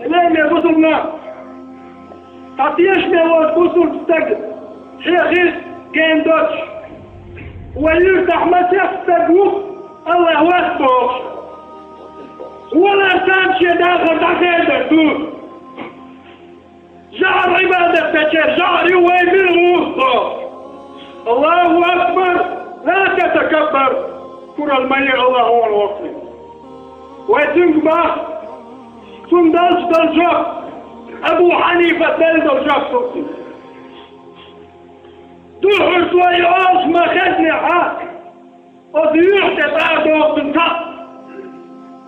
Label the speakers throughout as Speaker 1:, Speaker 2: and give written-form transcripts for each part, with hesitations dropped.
Speaker 1: لين يبصرنا تعطيش ميوات بصر تستقل حيخيس كين دوتش ويرتاح مسيح تستقوف الله واسبوخ ولا تمشي داخل داخل دور جعل عبادة تشير جعل يوين بالغوصة الله أكبر لا تتكبر كرة المية الله هو الوقت ويتنقبه تندلش دلجاب أبو حنيفة دلجاب صوتي دوحر توي عاش ما خزني حاك وضيوح تتعادوا بنتق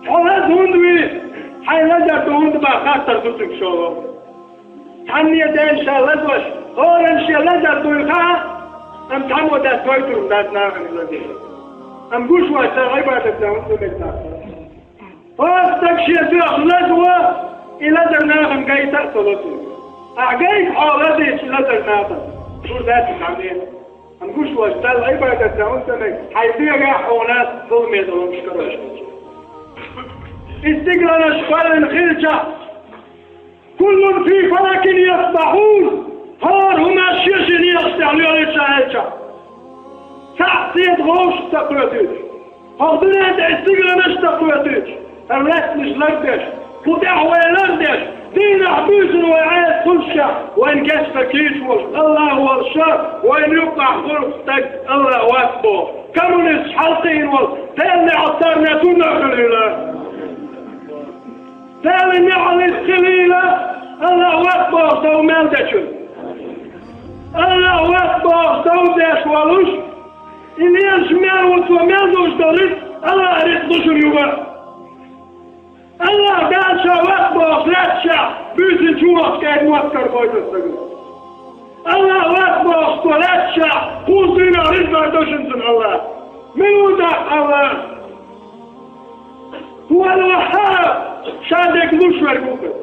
Speaker 1: حولاد هندوي حيلجر هند ما خاطر دوتك شغل تعني يدين شالدوش هورن شالدر دويخا أم تحمو دا تويتر دا تناغن الذي أم قوش واسا عبادة داون دمتا فاستك شيطيخ لدوة إلا درناغن قاي تأصلتو أعقايد حالديش لدرناغن شور ذاتي تعمين أم قوش واسا العبادة داون دمتا حيثيغا حونات ظلمي ظلم شكروش استقلال أشغال خلجة كل في فلك يسبحون هار هما الشيشين يستعلوا للشهادة تعطيت غوش تقويتش هاردنا انت استقلال مش تقويتش الرأس مش لردش ودعوة لردش دين عبوز وعاد كل شيء وإن جسد كيش الله هو الشر وإن يقع خلقتك الله أكبر كمونس حلقين تالي عطارنا تنخل إله تالي نعلي الخليلة الله أكبر سو مالدشن الله أكبر سو داش والوش إن يجمع ومالدوش دارس الله أريد يوبا الله داشا أكبر فلاتشا بيزي جوات كاين موكر بايد السجن الله أكبر فلاتشا قوزينا رزا دوشنزن الله من ودع الله هو الوهاب شادك مشور بوكس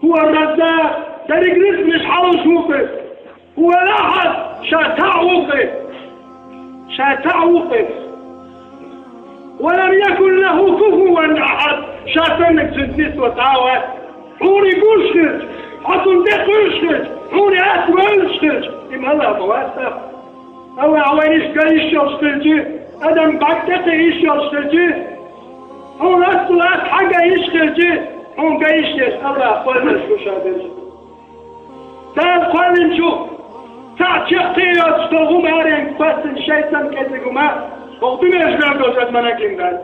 Speaker 1: هو الرزاق دارك رزق مش حوش وقف هو الأحد شاتع وقف ولم يكن له كفوا أحد شاتنك سنتيس وتعاوى حوري بوشكت حطن ديق وشكت حوري أسوى وشكت إم الله بواسف أو عوينيش كايش يشتلجي أدم بعدك إيش يشتلجي هون أصلات حاجة يشتلجي هون كايش الله قلنا شو شادش تعال قال نشوف تعال شقيات اشتغوا مارين بس الشيطان كذبوا ما وقتنا يشبه دوجات مناكين بعد